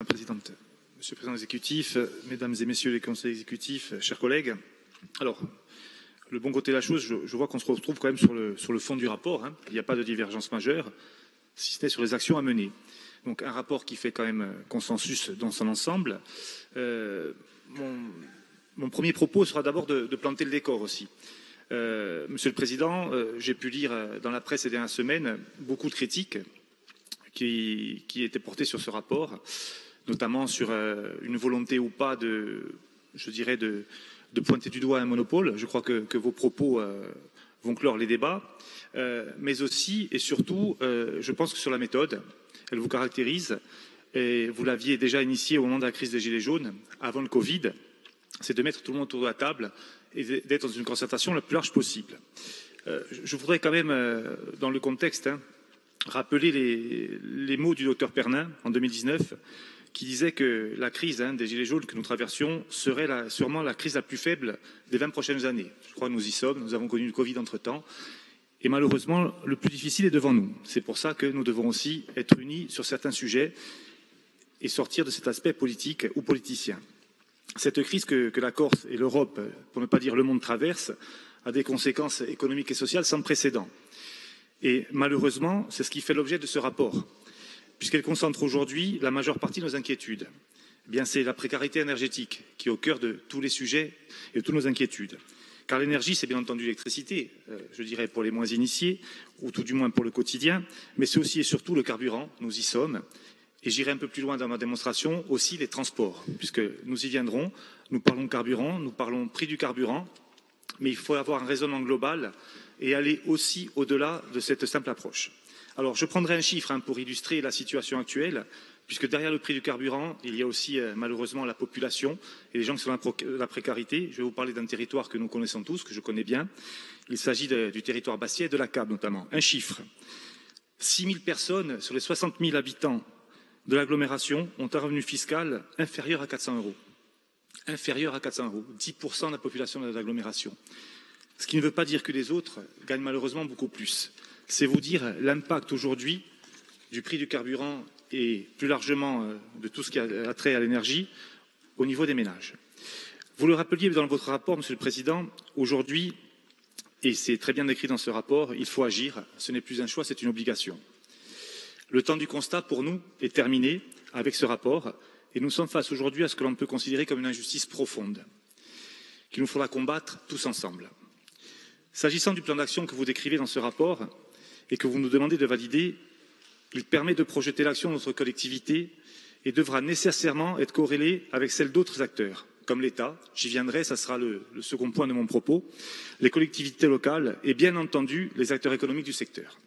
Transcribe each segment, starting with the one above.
Madame la Présidente, Monsieur le Président exécutif, Mesdames et Messieurs les conseillers exécutifs, chers collègues. Alors, le bon côté de la chose, je vois qu'on se retrouve quand même sur le fond du rapport. Il n'y a pas de divergence majeure, si ce n'est sur les actions à mener. Donc un rapport qui fait quand même consensus dans son ensemble. Mon premier propos sera d'abord de planter le décor aussi. Monsieur le Président, j'ai pu lire dans la presse ces dernières semaines beaucoup de critiques qui étaient portées sur ce rapport, notamment sur une volonté ou pas de pointer du doigt un monopole. Je crois que vos propos vont clore les débats, mais aussi et surtout, je pense que sur la méthode, elle vous caractérise, et vous l'aviez déjà initié au moment de la crise des Gilets jaunes, avant le Covid, c'est de mettre tout le monde autour de la table et d'être dans une concertation la plus large possible. Je voudrais quand même, dans le contexte, rappeler les mots du docteur Pernin en 2019, qui disait que la crise des Gilets jaunes que nous traversions serait sûrement la crise la plus faible des 20 prochaines années. Je crois que nous y sommes, nous avons connu le Covid entre-temps. Et malheureusement, le plus difficile est devant nous. C'est pour ça que nous devons aussi être unis sur certains sujets et sortir de cet aspect politique ou politicien. Cette crise que la Corse et l'Europe, pour ne pas dire le monde, traversent, a des conséquences économiques et sociales sans précédent. Et malheureusement, c'est ce qui fait l'objet de ce rapport, puisqu'elle concentre aujourd'hui la majeure partie de nos inquiétudes. Eh bien, c'est la précarité énergétique qui est au cœur de tous les sujets et de toutes nos inquiétudes. Car l'énergie, c'est bien entendu l'électricité, je dirais pour les moins initiés, ou tout du moins pour le quotidien, mais c'est aussi et surtout le carburant, nous y sommes. Et j'irai un peu plus loin dans ma démonstration, aussi les transports, puisque nous y viendrons, nous parlons carburant, nous parlons prix du carburant, mais il faut avoir un raisonnement global et aller aussi au-delà de cette simple approche. Alors, je prendrai un chiffre pour illustrer la situation actuelle, puisque derrière le prix du carburant, il y a aussi malheureusement la population et les gens qui sont dans la précarité. Je vais vous parler d'un territoire que nous connaissons tous, que je connais bien. Il s'agit du territoire bastiais et de la CAB notamment. Un chiffre. 6 000 personnes sur les 60 000 habitants de l'agglomération ont un revenu fiscal inférieur à 400 euros. Inférieur à 400 euros. 10% de la population de l'agglomération. Ce qui ne veut pas dire que les autres gagnent malheureusement beaucoup plus. C'est vous dire l'impact aujourd'hui du prix du carburant et plus largement de tout ce qui a trait à l'énergie au niveau des ménages. Vous le rappeliez dans votre rapport, Monsieur le Président, aujourd'hui, et c'est très bien décrit dans ce rapport, il faut agir. Ce n'est plus un choix, c'est une obligation. Le temps du constat, pour nous, est terminé avec ce rapport et nous sommes face aujourd'hui à ce que l'on peut considérer comme une injustice profonde, qu'il nous faudra combattre tous ensemble. S'agissant du plan d'action que vous décrivez dans ce rapport et que vous nous demandez de valider, il permet de projeter l'action de notre collectivité et devra nécessairement être corrélé avec celle d'autres acteurs, comme l'État, j'y viendrai, ça sera le second point de mon propos, les collectivités locales et bien entendu les acteurs économiques du secteur.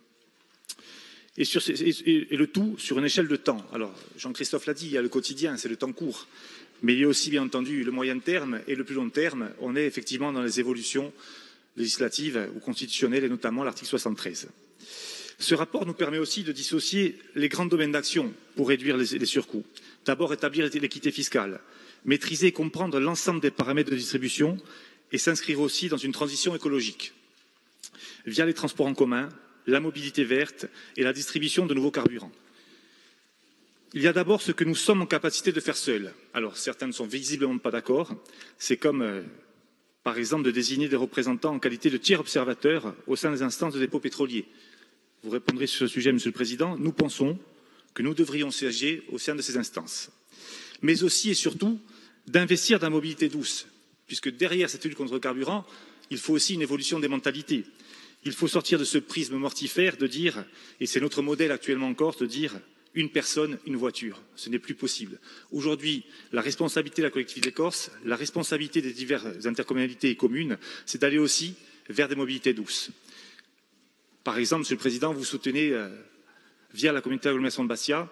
Et le tout sur une échelle de temps. Alors, Jean-Christophe l'a dit, il y a le quotidien, c'est le temps court, mais il y a aussi bien entendu le moyen terme et le plus long terme. On est effectivement dans les évolutions législatives ou constitutionnelles et notamment l'article 73. Ce rapport nous permet aussi de dissocier les grands domaines d'action pour réduire les surcoûts. D'abord, établir l'équité fiscale, maîtriser et comprendre l'ensemble des paramètres de distribution et s'inscrire aussi dans une transition écologique via les transports en commun, la mobilité verte et la distribution de nouveaux carburants. Il y a d'abord ce que nous sommes en capacité de faire seuls. Alors, certains ne sont visiblement pas d'accord. C'est comme, par exemple, de désigner des représentants en qualité de tiers observateurs au sein des instances de dépôt pétroliers. Vous répondrez sur ce sujet, Monsieur le Président. Nous pensons que nous devrions siéger au sein de ces instances. Mais aussi et surtout d'investir dans la mobilité douce, puisque derrière cette lutte contre le carburant, il faut aussi une évolution des mentalités. Il faut sortir de ce prisme mortifère de dire, et c'est notre modèle actuellement en Corse, de dire une personne, une voiture. Ce n'est plus possible. Aujourd'hui, la responsabilité de la collectivité corse, la responsabilité des diverses intercommunalités et communes, c'est d'aller aussi vers des mobilités douces. Par exemple, Monsieur le Président, vous soutenez, via la communauté d'agglomération de Bastia,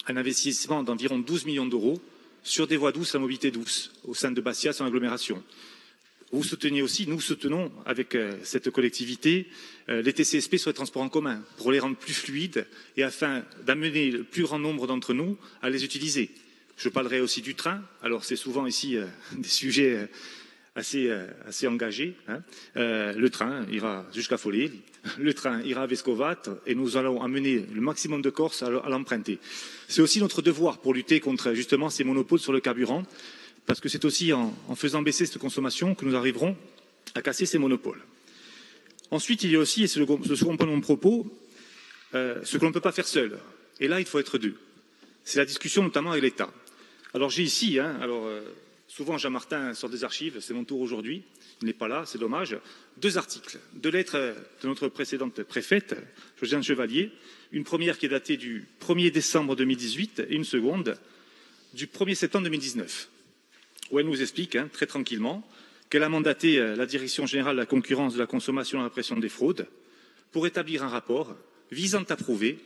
un investissement d'environ 12 millions d'euros sur des voies douces à mobilité douce au sein de Bastia, son agglomération. Vous soutenez aussi, nous soutenons avec cette collectivité les TCSP sur les transports en commun pour les rendre plus fluides et afin d'amener le plus grand nombre d'entre nous à les utiliser. Je parlerai aussi du train. Alors c'est souvent ici des sujets assez engagés. Le train ira jusqu'à Follet, le train ira à Vescovat et nous allons amener le maximum de Corses à l'emprunter. C'est aussi notre devoir pour lutter contre justement ces monopoles sur le carburant, parce que c'est aussi en faisant baisser cette consommation que nous arriverons à casser ces monopoles. Ensuite, il y a aussi, et c'est le second point de mon propos, ce que l'on ne peut pas faire seul. Et là, il faut être deux. C'est la discussion notamment avec l'État. Alors j'ai ici, souvent Jean Martin sort des archives, c'est mon tour aujourd'hui, il n'est pas là, c'est dommage, 2 articles, 2 lettres de notre précédente préfète, Josiane Chevalier, une première qui est datée du 1er décembre 2018 et une seconde du 1er septembre 2019, où elle nous explique très tranquillement qu'elle a mandaté la Direction générale de la concurrence, de la consommation et de la répression des fraudes pour établir un rapport visant à prouver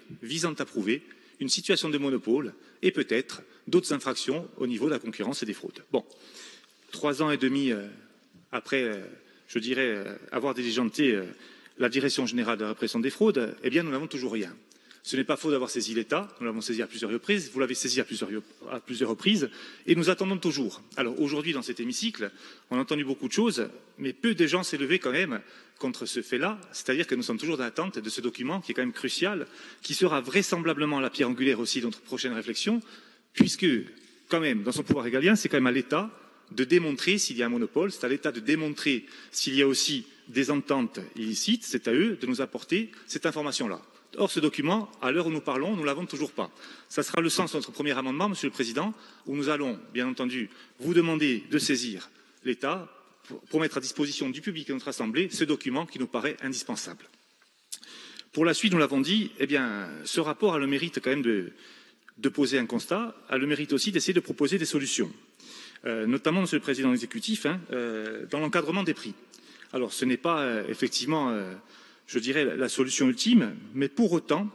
une situation de monopole et peut-être d'autres infractions au niveau de la concurrence et des fraudes. Bon, 3 ans et demi après, je dirais, avoir diligenté la Direction générale de la répression des fraudes, eh bien, nous n'avons toujours rien. Ce n'est pas faux d'avoir saisi l'État, nous l'avons saisi à plusieurs reprises, vous l'avez saisi à plusieurs reprises, et nous attendons toujours. Alors aujourd'hui, dans cet hémicycle, on a entendu beaucoup de choses, mais peu de gens s'est levé quand même contre ce fait-là, c'est-à-dire que nous sommes toujours dans l'attente de ce document qui est quand même crucial, qui sera vraisemblablement la pierre angulaire aussi de notre prochaine réflexion, puisque, quand même, dans son pouvoir régalien, c'est quand même à l'État de démontrer s'il y a un monopole, c'est à l'État de démontrer s'il y a aussi des ententes illicites, c'est à eux de nous apporter cette information-là. Or, ce document, à l'heure où nous parlons, nous ne l'avons toujours pas. Ça sera le sens de notre premier amendement, Monsieur le Président, où nous allons, bien entendu, vous demander de saisir l'État pour mettre à disposition du public et de notre Assemblée ce document qui nous paraît indispensable. Pour la suite, nous l'avons dit, eh bien, ce rapport a le mérite quand même de poser un constat, a le mérite aussi d'essayer de proposer des solutions, notamment, Monsieur le Président exécutif, dans l'encadrement des prix. Alors, ce n'est pas effectivement je dirais, la solution ultime, mais pour autant,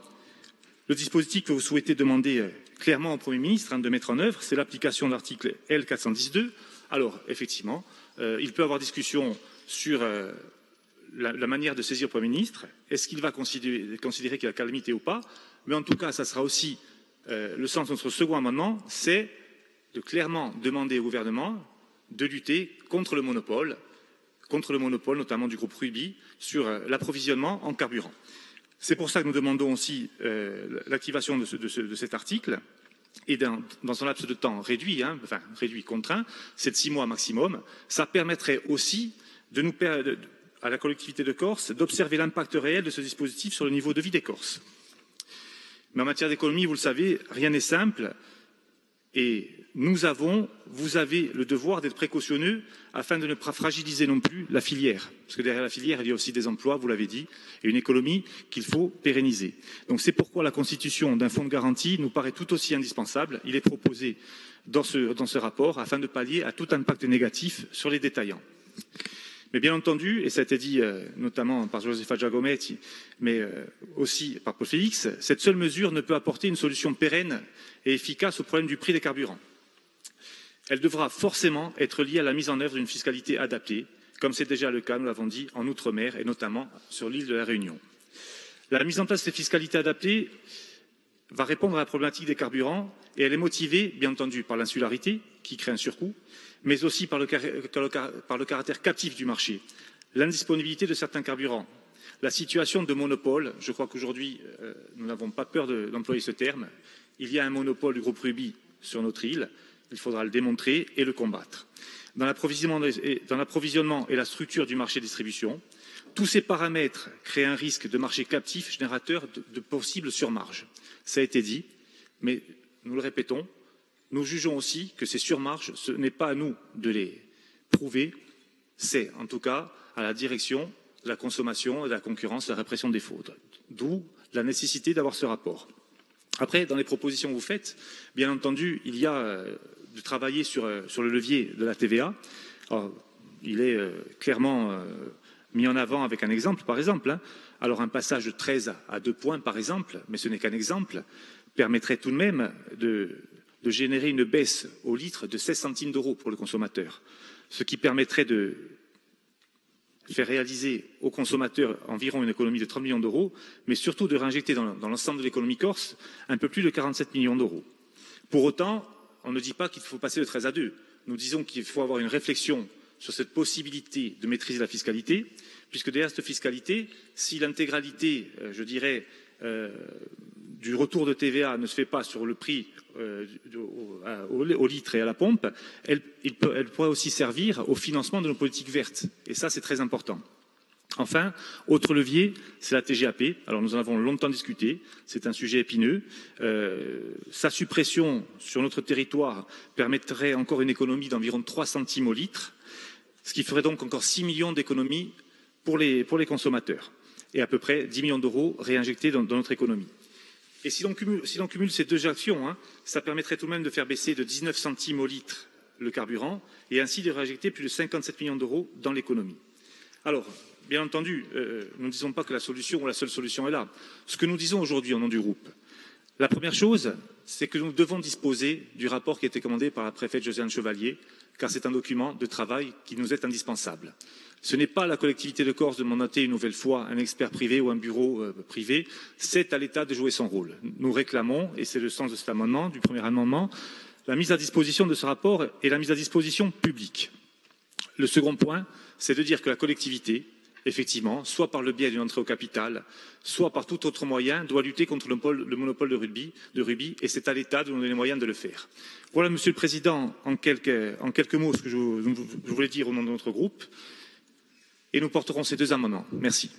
le dispositif que vous souhaitez demander clairement au Premier ministre de mettre en œuvre, c'est l'application de l'article L410-2. Alors, effectivement, il peut y avoir discussion sur la manière de saisir le Premier ministre. Est-ce qu'il va considérer qu'il y a calamité ou pas? Mais en tout cas, ça sera aussi le sens de notre second amendement, c'est de clairement demander au gouvernement de lutter contre le monopole notamment du groupe Rubis, sur l'approvisionnement en carburant. C'est pour ça que nous demandons aussi l'activation de cet article, et dans un laps de temps réduit, réduit, contraint, c'est de 6 mois maximum. Ça permettrait aussi à la collectivité de Corse d'observer l'impact réel de ce dispositif sur le niveau de vie des Corses. Mais en matière d'économie, vous le savez, rien n'est simple, et vous avez le devoir d'être précautionneux afin de ne pas fragiliser non plus la filière. Parce que derrière la filière, il y a aussi des emplois, vous l'avez dit, et une économie qu'il faut pérenniser. Donc c'est pourquoi la constitution d'un fonds de garantie nous paraît tout aussi indispensable. Il est proposé dans ce rapport afin de pallier à tout impact négatif sur les détaillants. Mais bien entendu, et ça a été dit notamment par Josefa Giacometti, mais aussi par Paul Félix, cette seule mesure ne peut apporter une solution pérenne et efficace au problème du prix des carburants. Elle devra forcément être liée à la mise en œuvre d'une fiscalité adaptée, comme c'est déjà le cas, nous l'avons dit, en Outre-mer et notamment sur l'île de la Réunion. La mise en place de cette fiscalité adaptée va répondre à la problématique des carburants et elle est motivée, bien entendu, par l'insularité, qui crée un surcoût, mais aussi par le caractère captif du marché, l'indisponibilité de certains carburants, la situation de monopole. Je crois qu'aujourd'hui, nous n'avons pas peur d'employer ce terme. Il y a un monopole du groupe Rubis sur notre île. Il faudra le démontrer et le combattre. Dans l'approvisionnement et la structure du marché de distribution, tous ces paramètres créent un risque de marché captif générateur de possibles surmarges. Ça a été dit, mais nous le répétons, nous jugeons aussi que ces surmarges, ce n'est pas à nous de les prouver, c'est en tout cas à la direction de la consommation et de la concurrence, de la répression des fraudes. D'où la nécessité d'avoir ce rapport. Après, dans les propositions que vous faites, bien entendu, il y a de travailler sur le levier de la TVA. Alors, il est clairement mis en avant avec un exemple, par exemple. Alors, un passage de 13 à 2 points, par exemple, mais ce n'est qu'un exemple, permettrait tout de même de générer une baisse au litre de 16 centimes d'euros pour le consommateur, ce qui permettrait de faire réaliser aux consommateurs environ une économie de 30 millions d'euros, mais surtout de réinjecter dans l'ensemble de l'économie corse un peu plus de 47 millions d'euros. Pour autant, on ne dit pas qu'il faut passer de 13 à 2. Nous disons qu'il faut avoir une réflexion sur cette possibilité de maîtriser la fiscalité, puisque derrière cette fiscalité, si l'intégralité, je dirais, du retour de TVA ne se fait pas sur le prix au litre et à la pompe, elle pourrait aussi servir au financement de nos politiques vertes. Et ça, c'est très important. Enfin, autre levier, c'est la TGAP. Alors nous en avons longtemps discuté, c'est un sujet épineux. Sa suppression sur notre territoire permettrait encore une économie d'environ 3 centimes au litre, ce qui ferait donc encore 6 millions d'économies pour les consommateurs et à peu près 10 millions d'euros réinjectés dans notre économie. Et si l'on cumule ces deux actions, ça permettrait tout de même de faire baisser de 19 centimes au litre le carburant et ainsi de réinjecter plus de 57 millions d'euros dans l'économie. Alors, bien entendu, nous ne disons pas que la solution ou la seule solution est là. Ce que nous disons aujourd'hui au nom du groupe, la première chose, c'est que nous devons disposer du rapport qui a été commandé par la préfète Josiane Chevalier, car c'est un document de travail qui nous est indispensable. Ce n'est pas à la collectivité de Corse de mandater une nouvelle fois un expert privé ou un bureau privé, c'est à l'État de jouer son rôle. Nous réclamons, et c'est le sens de cet amendement, du premier amendement, la mise à disposition de ce rapport et la mise à disposition publique. Le second point, c'est de dire que la collectivité, effectivement, soit par le biais d'une entrée au capital, soit par tout autre moyen, doit lutter contre le monopole de rubis, et c'est à l'État de nous donner les moyens de le faire. Voilà, Monsieur le Président, en quelques mots, ce que je voulais dire au nom de notre groupe, et nous porterons ces deux amendements. Merci.